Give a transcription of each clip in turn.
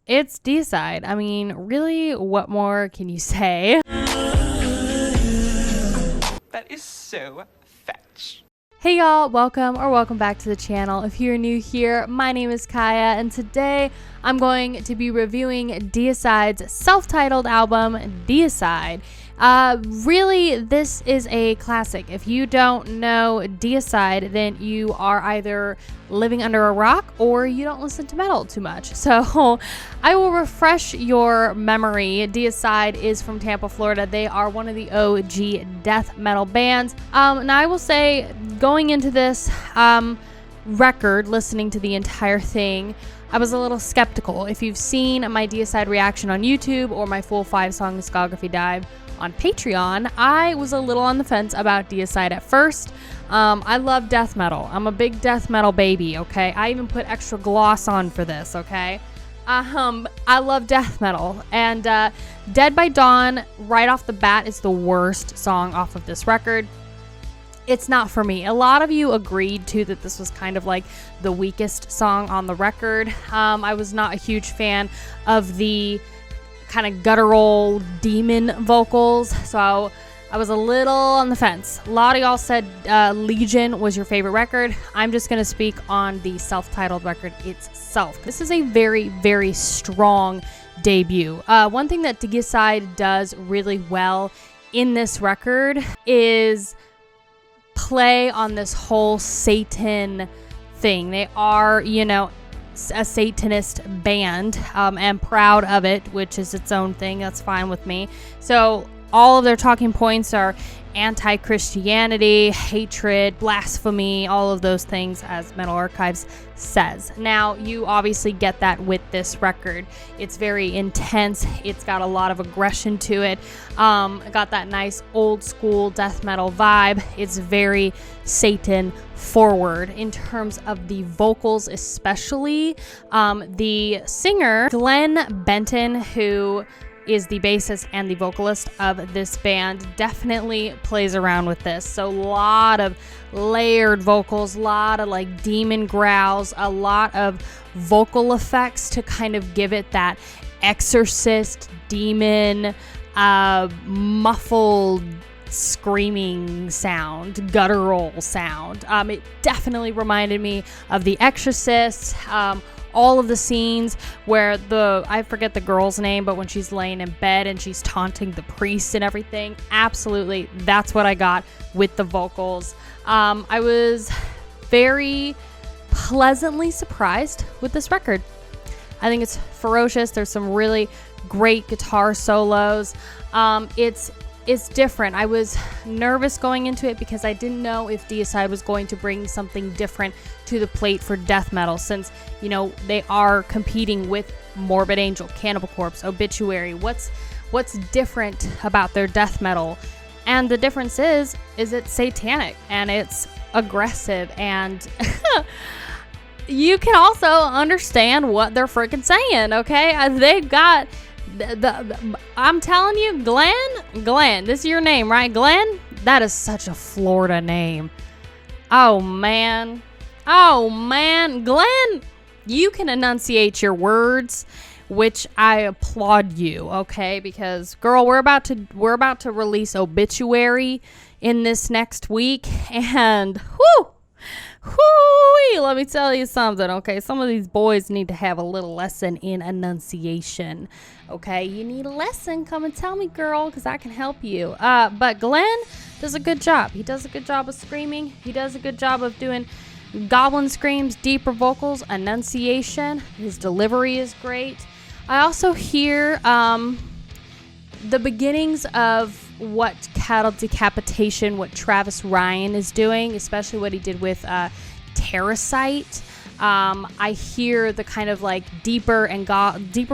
it's Deicide. I mean, really, what more can you say? That is so fetch. Hey y'all, welcome back to the channel. If you're new here, my name is Kaiya, and today I'm going to be reviewing Deicide's self-titled album, Deicide. Really, this is a classic. If you don't know Deicide, then you are either living under a rock or you don't listen to metal too much. So I will refresh your memory. Deicide is from Tampa, Florida. They are one of the OG death metal bands. Now I will say, going into this record, listening to the entire thing, I was a little skeptical. If you've seen my Deicide reaction on YouTube or my full 5-song discography dive on Patreon, I was a little on the fence about Deicide at first. I love death metal. I'm a big death metal baby, okay? I even put extra gloss on for this, okay? I love death metal. And Dead by Dawn, right off the bat, is the worst song off of this record. It's not for me. A lot of you agreed too that this was kind of like the weakest song on the record. I was not a huge fan of the kind of guttural demon vocals, so I was a little on the fence. A lot of y'all said Legion was your favorite record. I'm just going to speak on the self-titled record itself. This is a very, very strong debut. One thing that Deicide does really well in this record is play on this whole Satan thing. They are, you know, a Satanist band, and proud of it, which is its own thing. That's fine with me. So all of their talking points are anti-Christianity, hatred, blasphemy, all of those things, as Metal Archives says. Now, you obviously get that with this record. It's very intense. It's got a lot of aggression to it. Got that nice old school death metal vibe. It's very Satan forward in terms of the vocals, especially. The singer, Glenn Benton, who is the bassist and the vocalist of this band, definitely plays around with this. So a lot of layered vocals, a lot of like demon growls, a lot of vocal effects to kind of give it that exorcist demon muffled screaming sound, guttural sound. It definitely reminded me of The Exorcist. All of the scenes where I forget the girl's name, but when she's laying in bed and she's taunting the priest and everything, absolutely, that's what I got with the vocals. I was very pleasantly surprised with this record. I think it's ferocious. There's some really great guitar solos. It's different. I was nervous going into it because I didn't know if Deicide was going to bring something different to the plate for death metal, since, you know, they are competing with Morbid Angel, Cannibal Corpse, Obituary. What's different about their death metal? And the difference is it's satanic and it's aggressive, and you can also understand what they're freaking saying, okay? They've got I'm telling you, Glenn, this is your name, right? Glenn? That is such a Florida name. Oh man, Glenn, you can enunciate your words, which I applaud you, okay? Because girl, we're about to release Obituary in this next week, and let me tell you something, okay? Some of these boys need to have a little lesson in enunciation, okay? You need a lesson, come and tell me, girl, because I can help you. But Glenn does a good job. He does a good job of screaming. He does a good job of doing goblin screams, deeper vocals, enunciation. His delivery is great. I also hear the beginnings of what Cattle Decapitation, what Travis Ryan is doing, especially what he did with Deicide. I hear the kind of like deeper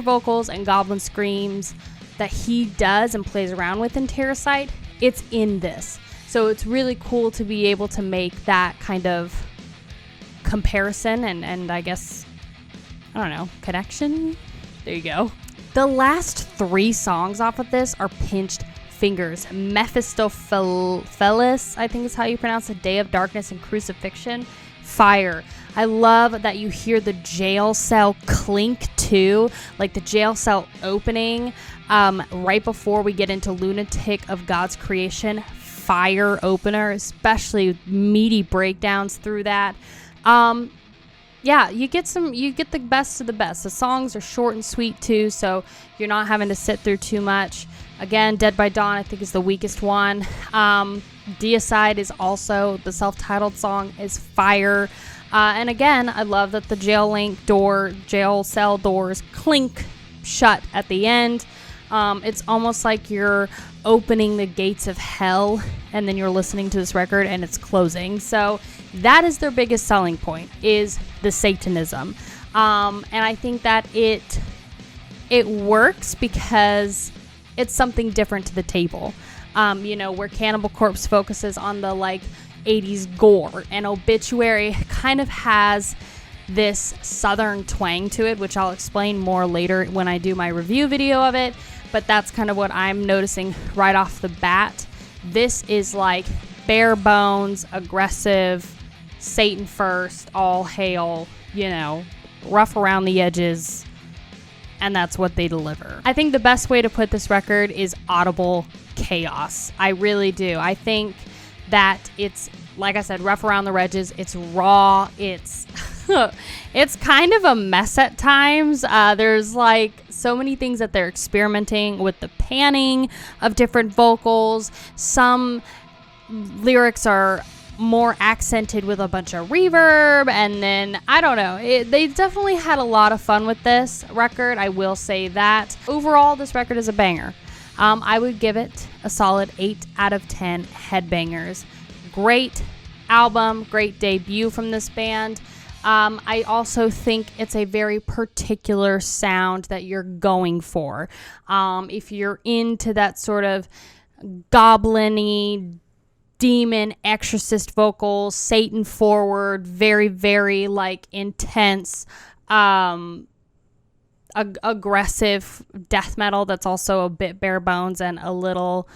vocals and goblin screams that he does and plays around with in Deicide. It's in this, so it's really cool to be able to make that kind of comparison and I guess, I don't know, connection. There you go. The last 3 songs off of this are Pinched Fingers, Mephistopheles, I think is how you pronounce it, Day of Darkness, and Crucifixion. Fire. I love that you hear the jail cell clink too. Like the jail cell opening, right before we get into Lunatic of God's Creation, fire opener, especially meaty breakdowns through that. Yeah, you get the best of the best. The songs are short and sweet too, so you're not having to sit through too much. Again, Dead by Dawn I think is the weakest one. Deicide is also, the self-titled song is fire. And again, I love that the jail cell doors clink shut at the end. It's almost like you're opening the gates of hell and then you're listening to this record and it's closing. So that is their biggest selling point, is the Satanism. And I think that it works because it's something different to the table. Where Cannibal Corpse focuses on the like 80s gore, and Obituary kind of has this southern twang to it, which I'll explain more later when I do my review video of it. But that's kind of what I'm noticing right off the bat. This is like bare bones, aggressive, Satan first, all hail, rough around the edges, and that's what they deliver. I think the best way to put this record is audible chaos. I really do. I think that it's, like I said, rough around the edges. It's raw. It's it's kind of a mess at times. There's like so many things that they're experimenting with, the panning of different vocals. Some lyrics are more accented with a bunch of reverb, and then I don't know, they definitely had a lot of fun with this record, I will say that. Overall, this record is a banger. I would give it a solid 8 out of 10 headbangers. Great album, great debut from this band. I also think it's a very particular sound that you're going for. If you're into that sort of goblin-y, demon, exorcist vocals, Satan forward, very, very like intense, aggressive death metal that's also a bit bare bones and a little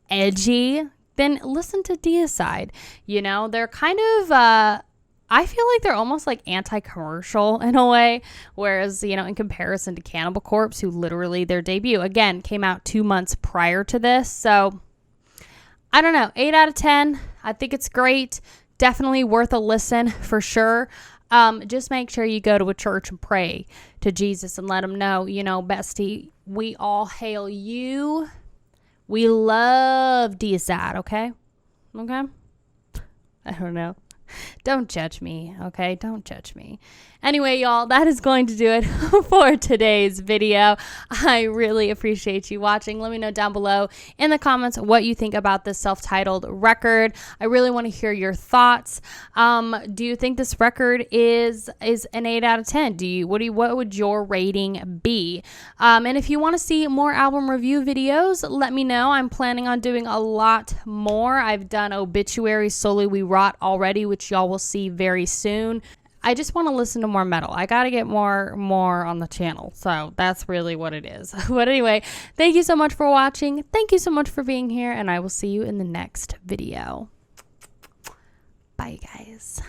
edgy, then listen to Deicide. They're kind of, I feel like they're almost like anti-commercial in a way, whereas, in comparison to Cannibal Corpse, who literally their debut, again, came out 2 months prior to this. So I don't know, 8 out of 10. I think it's great. Definitely worth a listen for sure. Just make sure you go to a church and pray to Jesus and let him know, bestie, we all hail you. We love Deicide, okay? Okay? I don't know. Don't judge me, okay? Don't judge me. Anyway, y'all, that is going to do it for today's video. I really appreciate you watching. Let me know down below in the comments what you think about this self-titled record. I really want to hear your thoughts. Do you think this record is an 8 out of 10? What would your rating be? And if you want to see more album review videos, let me know. I'm planning on doing a lot more. I've done Obituary, Slowly We Rot already, which y'all will see very soon. I just want to listen to more metal. I got to get more on the channel. So that's really what it is. But anyway, thank you so much for watching. Thank you so much for being here, and I will see you in the next video. Bye, guys.